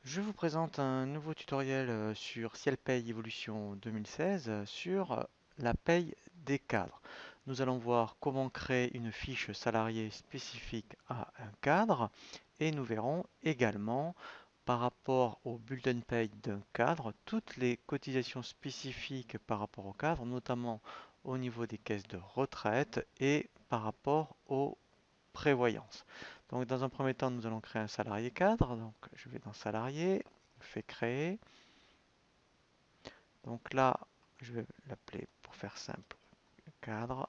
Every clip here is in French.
Je vous présente un nouveau tutoriel sur Ciel Paye Evolution 2016 sur la paye des cadres. Nous allons voir comment créer une fiche salarié spécifique à un cadre et nous verrons également par rapport au bulletin de paye d'un cadre toutes les cotisations spécifiques par rapport au cadre, notamment au niveau des caisses de retraite et par rapport aux prévoyance. Donc dans un premier temps, nous allons créer un salarié cadre. Donc je vais dans salarié, je fais créer. Donc là, je vais l'appeler pour faire simple cadre.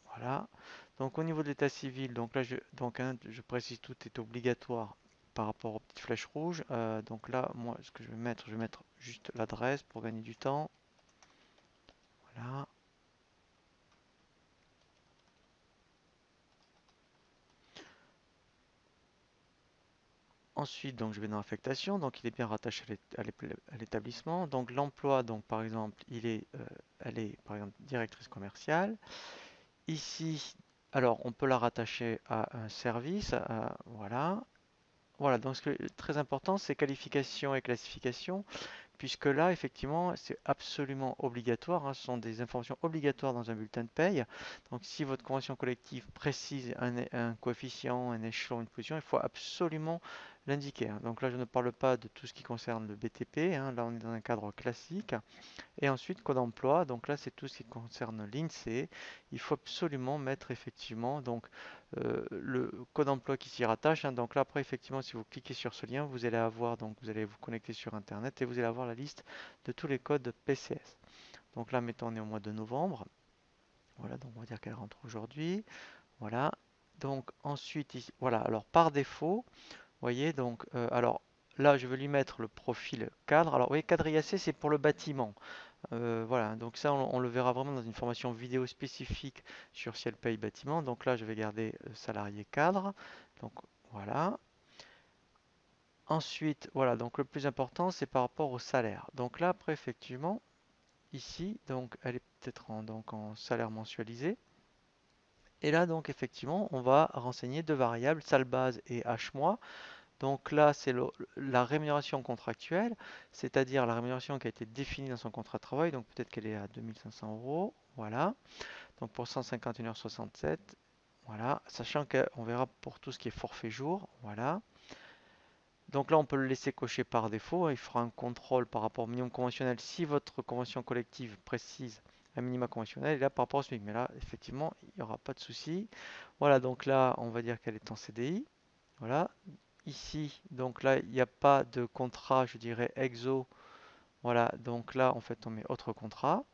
Voilà. Donc au niveau de l'état civil, donc là je précise tout est obligatoire par rapport aux petites flèches rouges. Donc là, moi, ce que je vais mettre juste l'adresse pour gagner du temps. Voilà. Ensuite, donc, je vais dans affectation, donc il est bien rattaché à l'établissement. Donc l'emploi, donc par exemple, elle est par exemple directrice commerciale. Ici, alors on peut la rattacher à un service, voilà. Voilà, donc ce qui est très important, c'est qualification et classification, puisque là, effectivement, c'est absolument obligatoire, hein, ce sont des informations obligatoires dans un bulletin de paye. Donc, si votre convention collective précise un coefficient, un échelon, une position, il faut absolument l'indiquer, hein. Donc là, je ne parle pas de tout ce qui concerne le BTP, hein, là, on est dans un cadre classique. Et ensuite, code emploi, donc là, c'est tout ce qui concerne l'INSEE. Il faut absolument mettre effectivement donc le code emploi qui s'y rattache, hein. Donc là, après, effectivement, si vous cliquez sur ce lien, vous allez avoir, donc vous allez vous connecter sur Internet et vous allez avoir la liste de tous les codes PCS. Donc là, mettons, on est au mois de novembre. Voilà, donc on va dire qu'elle rentre aujourd'hui. Voilà. Donc ensuite, ici, voilà, alors par défaut, vous voyez, donc, alors là, je vais lui mettre le profil cadre. Alors, vous voyez, cadre IAC, c'est pour le bâtiment. Voilà, donc ça on le verra vraiment dans une formation vidéo spécifique sur Ciel Paye Bâtiment. Donc là je vais garder salarié cadre. Donc voilà. Ensuite, voilà, donc le plus important c'est par rapport au salaire. Donc là après effectivement, ici, donc elle est peut-être en salaire mensualisé. Et là donc effectivement on va renseigner deux variables, salle base et H mois. Donc là, c'est la rémunération contractuelle, c'est-à-dire la rémunération qui a été définie dans son contrat de travail. Donc peut-être qu'elle est à 2500 euros. Voilà. Donc pour 151,67 €. Voilà. Sachant qu'on verra pour tout ce qui est forfait jour. Voilà. Donc là, on peut le laisser cocher par défaut. Il fera un contrôle par rapport au minimum conventionnel si votre convention collective précise un minima conventionnel. Et là, par rapport au SMIC. Mais là, effectivement, il n'y aura pas de souci. Voilà. Donc là, on va dire qu'elle est en CDI. Voilà. Ici, donc là, il n'y a pas de contrat, je dirais, exo. Voilà, donc là, en fait, on met autre contrat.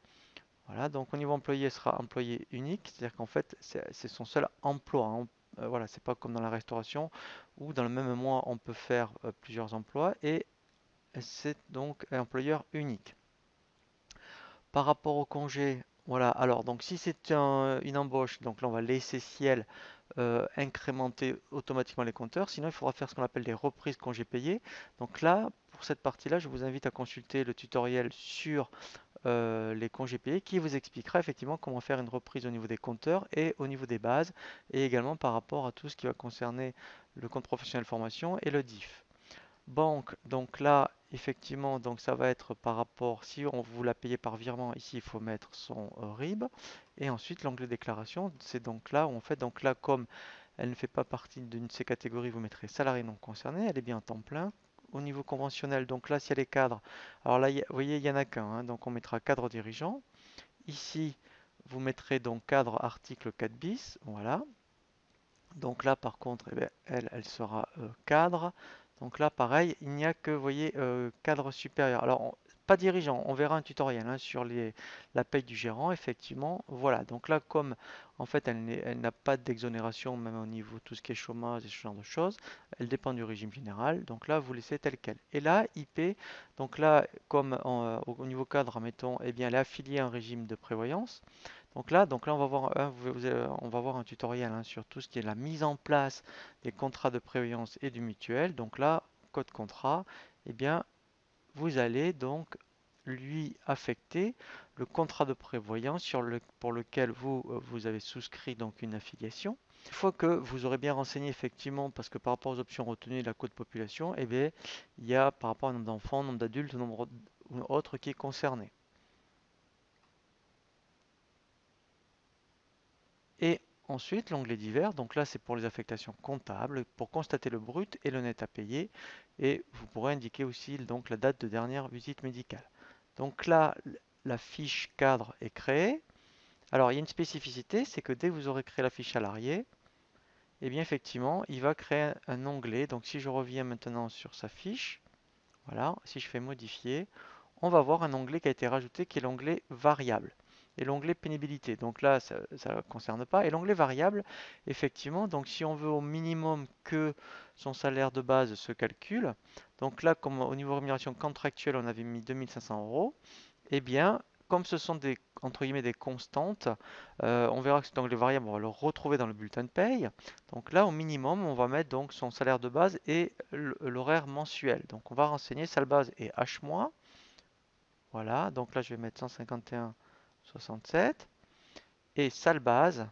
Voilà, donc au niveau employé, sera employé unique, c'est-à-dire qu'en fait, c'est son seul emploi, hein. Voilà, c'est pas comme dans la restauration où dans le même mois, on peut faire plusieurs emplois et c'est donc un employeur unique. Par rapport au congé, voilà, alors donc si c'est une embauche, donc là on va laisser ciel incrémenter automatiquement les compteurs. Sinon, il faudra faire ce qu'on appelle des reprises congés payés. Donc là, pour cette partie-là, je vous invite à consulter le tutoriel sur les congés payés qui vous expliquera effectivement comment faire une reprise au niveau des compteurs et au niveau des bases et également par rapport à tout ce qui va concerner le compte professionnel formation et le DIF. Banque, donc là, effectivement, donc ça va être par rapport, si on vous l'a payé par virement, ici il faut mettre son RIB. Et ensuite l'onglet déclaration, c'est donc là où on fait, donc là comme elle ne fait pas partie d'une de ces catégories, vous mettrez salarié non concerné, elle est bien en temps plein. Au niveau conventionnel, donc là si elle est cadre, alors là vous voyez il n'y en a qu'un, hein, donc on mettra cadre dirigeant. Ici vous mettrez donc cadre article 4 bis, voilà. Donc là, par contre, eh bien, elle sera cadre. Donc là, pareil, il n'y a que, vous voyez, cadre supérieur. Alors, pas dirigeant, on verra un tutoriel hein, sur la paye du gérant, effectivement. Voilà, donc là, comme en fait, elle n'a pas d'exonération, même au niveau tout ce qui est chômage et ce genre de choses, elle dépend du régime général. Donc là, vous laissez tel quel. Et là, IP, donc là, comme au niveau cadre, mettons, eh bien, elle est affiliée à un régime de prévoyance. Donc là, on va voir, on va voir un tutoriel hein, sur tout ce qui est la mise en place des contrats de prévoyance et du mutuel. Donc là, code contrat, eh bien, vous allez donc lui affecter le contrat de prévoyance pour lequel vous avez souscrit donc une affiliation. Une fois que vous aurez bien renseigné effectivement, parce que par rapport aux options retenues de la cote population, eh bien, il y a par rapport au nombre d'enfants, nombre d'adultes, nombre autre qui est concerné. Et ensuite, l'onglet divers, donc là c'est pour les affectations comptables, pour constater le brut et le net à payer. Et vous pourrez indiquer aussi donc la date de dernière visite médicale. Donc là, la fiche cadre est créée. Alors il y a une spécificité, c'est que dès que vous aurez créé la fiche salarié, et bien effectivement, il va créer un onglet. Donc si je reviens maintenant sur sa fiche, voilà, si je fais modifier, on va voir un onglet qui a été rajouté qui est l'onglet variable et l'onglet pénibilité. Donc là, ça ne concerne pas. Et l'onglet variable, effectivement, donc si on veut au minimum que son salaire de base se calcule, donc là, comme au niveau rémunération contractuelle, on avait mis 2500 euros, eh bien, comme ce sont des, entre guillemets, des constantes, on verra que cet onglet variable, on va le retrouver dans le bulletin de paye. Donc là, au minimum, on va mettre donc son salaire de base et l'horaire mensuel. Donc on va renseigner salle base et H mois. Voilà, donc là je vais mettre 151,67 et salle base.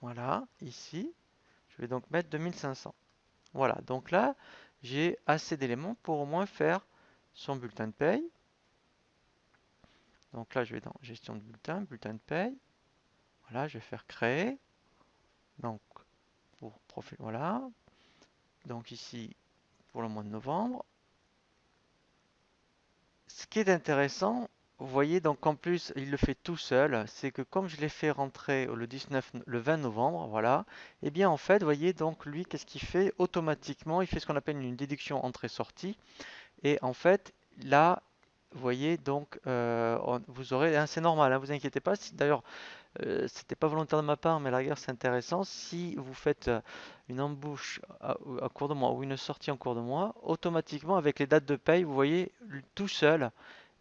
Voilà, ici, je vais donc mettre 2500. Voilà, donc là, j'ai assez d'éléments pour au moins faire son bulletin de paye. Donc là, je vais dans gestion de bulletin, bulletin de paye. Voilà, je vais faire créer. Donc, pour profil, voilà. Donc ici, pour le mois de novembre. Ce qui est intéressant, vous voyez, donc en plus, il le fait tout seul. C'est que comme je l'ai fait rentrer le 20 novembre, voilà. Et bien en fait, vous voyez, donc lui, qu'est-ce qu'il fait? Automatiquement, il fait ce qu'on appelle une déduction entrée-sortie. Et en fait, là, vous voyez, donc, vous aurez, hein, c'est normal, hein, vous inquiétez pas. D'ailleurs, c'était pas volontaire de ma part, mais à la rigueur, c'est intéressant. Si vous faites une embauche à cours de mois ou une sortie en cours de mois, automatiquement, avec les dates de paye, vous voyez, tout seul,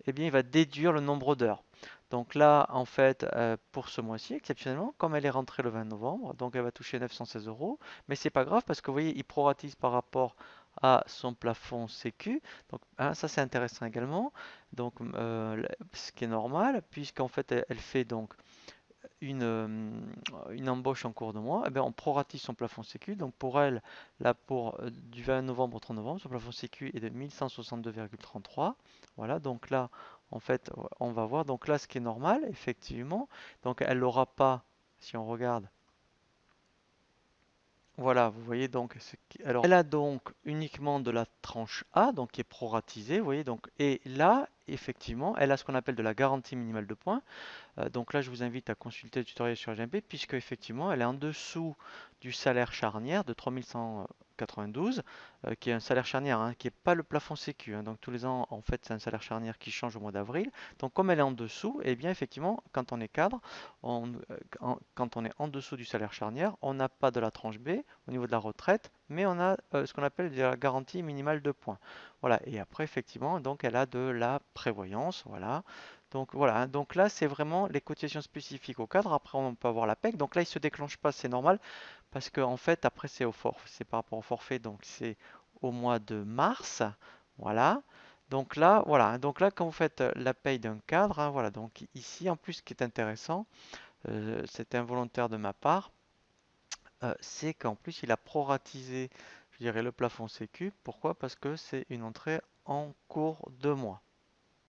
eh bien, il va déduire le nombre d'heures. Donc là, en fait, pour ce mois-ci, exceptionnellement, comme elle est rentrée le 20 novembre, donc elle va toucher 916 euros. Mais c'est pas grave parce que vous voyez, il proratise par rapport à son plafond Sécu. Donc hein, ça, c'est intéressant également. Donc ce qui est normal, puisqu'en fait, elle fait donc une, euh, une embauche en cours de mois, eh bien, on proratise son plafond Sécu. Donc pour elle, là pour du 20 novembre au 30 novembre, son plafond Sécu est de 1162,33. Voilà, donc là, en fait, on va voir. Donc là, ce qui est normal, effectivement. Donc elle n'aura pas, si on regarde, voilà, vous voyez donc, alors elle a donc uniquement de la tranche A, donc qui est proratisée, vous voyez donc, et là, effectivement, elle a ce qu'on appelle de la garantie minimale de points. Donc là, je vous invite à consulter le tutoriel sur GMP puisque effectivement, elle est en dessous du salaire charnière de 3192, qui est un salaire charnière, hein, qui n'est pas le plafond Sécu, hein. Donc tous les ans, en fait, c'est un salaire charnière qui change au mois d'avril. Donc comme elle est en dessous, et bien effectivement, quand on est cadre, quand on est en dessous du salaire charnière, on n'a pas de la tranche B au niveau de la retraite, mais on a ce qu'on appelle de la garantie minimale de points. Voilà, et après, effectivement, donc elle a de la prévoyance, voilà. Donc voilà, hein. Donc là c'est vraiment les cotisations spécifiques au cadre. Après on peut avoir la PEC. Donc là il se déclenche pas, c'est normal parce que en fait après c'est au forfait, c'est par rapport au forfait. Donc c'est au mois de mars, voilà. Donc là voilà, hein. Donc là quand vous faites la paye d'un cadre, hein, voilà. Donc ici en plus ce qui est intéressant, c'est involontaire de ma part, c'est qu'en plus il a proratisé, je dirais le plafond Sécu. Pourquoi? Parce que c'est une entrée en cours de mois.